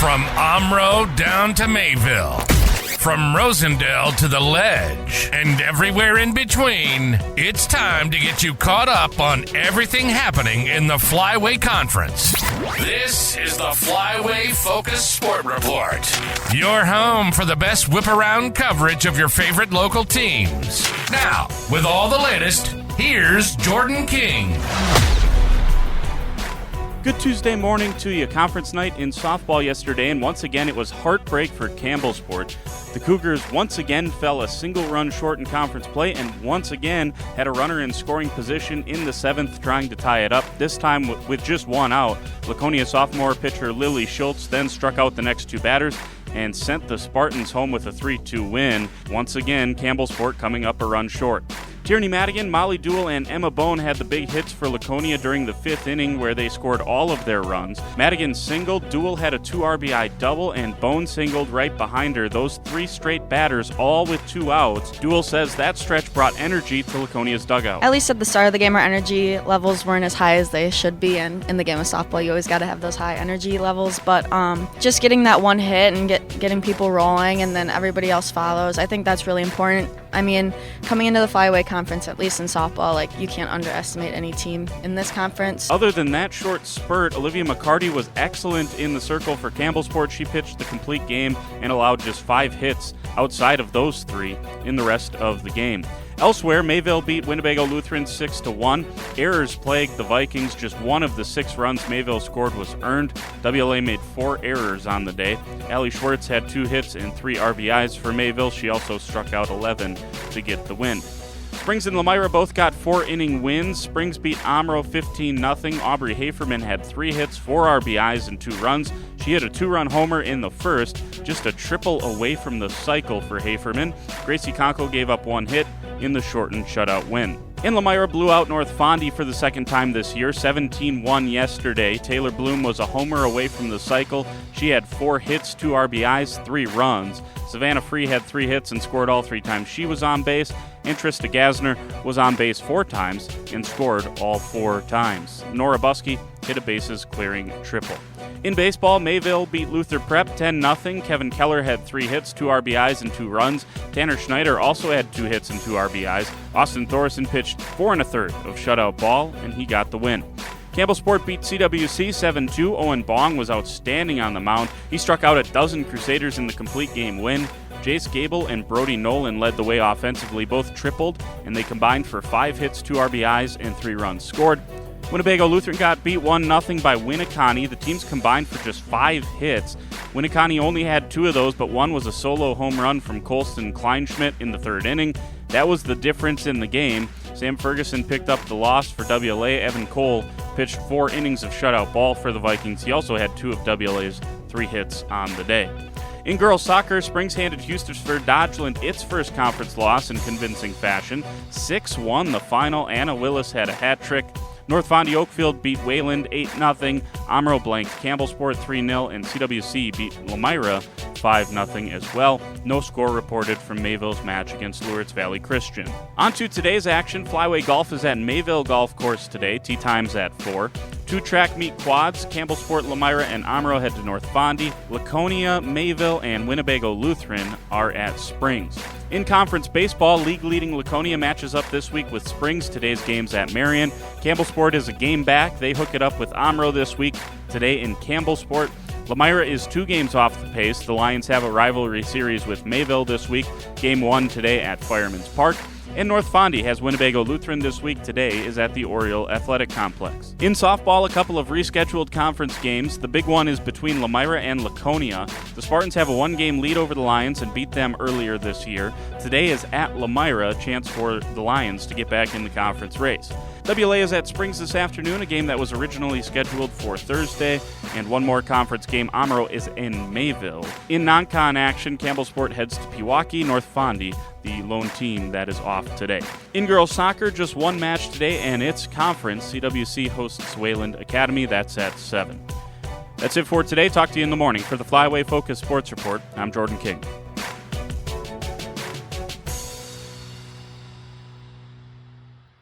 From Omro down to Mayville, from Rosendale to the Ledge, and everywhere in between, it's time to get you caught up on everything happening in the Flyway Conference. This is the Flyway Focus Sport Report, your home for the best whip-around coverage of your favorite local teams. Now, with all the latest, here's Jordan King. Good Tuesday morning to you. Conference night in softball yesterday, and once again it was heartbreak for Campbellsport. The Cougars once again fell a single run short in conference play and once again had a runner in scoring position in the seventh trying to tie it up, this time with just one out. Laconia sophomore pitcher Lily Schultz then struck out the next two batters and sent the Spartans home with a 3-2 win. Once again, Campbellsport coming up a run short. Tierney Madigan, Molly Duell, and Emma Bone had the big hits for Laconia during the fifth inning where they scored all of their runs. Madigan singled, Duell had a 2 RBI double, and Bone singled right behind her. Those three straight batters, all with 2 outs. Duell says that stretch brought energy to Laconia's dugout. At least at the start of the game, our energy levels weren't as high as they should be, and in the game of softball, you always got to have those high energy levels. But just getting that one hit and getting people rolling, and then everybody else follows, I think that's really important. I mean, coming into the Flyway Conference, at least in softball, you can't underestimate any team in this conference. Other than that short spurt, Olivia McCarty was excellent in the circle for Campbellsport. She pitched the complete game and allowed just 5 hits outside of those 3 in the rest of the game. Elsewhere, Mayville beat Winnebago Lutheran 6-1. Errors plagued the Vikings. Just one of the 6 runs Mayville scored was earned. WLA made 4 errors on the day. Allie Schwartz had 2 hits and 3 RBIs for Mayville. She also struck out 11 to get the win. Springs and Lemira both got 4-inning wins. Springs beat Omro 15-0. Aubrey Haferman had 3 hits, 4 RBIs, and 2 runs. She hit a 2-run homer in the first, just a triple away from the cycle for Haferman. Gracie Conkle gave up 1 hit in the shortened shutout win. And Lemira blew out North Fondy for the second time this year, 17-1 yesterday. Taylor Bloom was a homer away from the cycle. She had 4 hits, 2 RBIs, 3 runs. Savannah Free had 3 hits and scored all 3 times she was on base. And Trista Gasner was on base 4 times and scored all 4 times. Nora Buskey hit a bases-clearing triple. In baseball, Mayville beat Luther Prep 10-0. Kevin Keller had 3 hits, 2 RBIs, and 2 runs. Tanner Schneider also had 2 hits and 2 RBIs. Austin Thorson pitched 4 1/3 of shutout ball, and he got the win. Campbellsport beat CWC 7-2. Owen Bong was outstanding on the mound. He struck out a dozen Crusaders in the complete game win. Jace Gable and Brody Nolan led the way offensively. Both tripled, and they combined for 5 hits, 2 RBIs, and 3 runs scored. Winnebago Lutheran got beat 1-0 by Winneconne. The teams combined for just 5 hits. Winneconne only had 2 of those, but one was a solo home run from Colston Kleinschmidt in the 3rd inning. That was the difference in the game. Sam Ferguson picked up the loss for WLA. Evan Cole pitched 4 innings of shutout ball for the Vikings. He also had 2 of WLA's 3 hits on the day. In girls soccer, Springs handed Hustersford Dodgeland its first conference loss in convincing fashion. 6-1 the final. Anna Willis had a hat trick. North Fondy Oakfield beat Wayland 8-0. Omro blanked Campbellsport 3-0, and CWC beat Lemira 5-0 as well. No score reported from Mayville's match against Lourdes Valley Christian. On to today's action. Flyway Golf is at Mayville Golf Course today. Tee time's at 4. 2 track meet quads. Campbellsport, Lemira, and Omro head to North Fondy. Laconia, Mayville, and Winnebago Lutheran are at Springs. In conference baseball, league-leading Laconia matches up this week with Springs. Today's game's at Marion. Campbellsport is a game back. They hook it up with Omro this week. Today in Campbellsport. Lemira is 2 games off the pace. The Lions have a rivalry series with Mayville this week. Game 1 today at Fireman's Park. And North Fondy has Winnebago Lutheran this week. Today is at the Oriole Athletic Complex. In softball, a couple of rescheduled conference games. The big one is between Lemira and Laconia. The Spartans have a 1-game lead over the Lions and beat them earlier this year. Today is at Lemira, a chance for the Lions to get back in the conference race. WLA is at Springs this afternoon, a game that was originally scheduled for Thursday, and one more conference game. Omro is in Mayville. In non-con action, Campbellsport heads to Pewaukee. North Fondy, the lone team that is off today. In girls soccer, just one match today, and it's conference. CWC hosts Wayland Academy. That's at 7. That's it for today. Talk to you in the morning. For the Flyway Focus Sports Report, I'm Jordan King.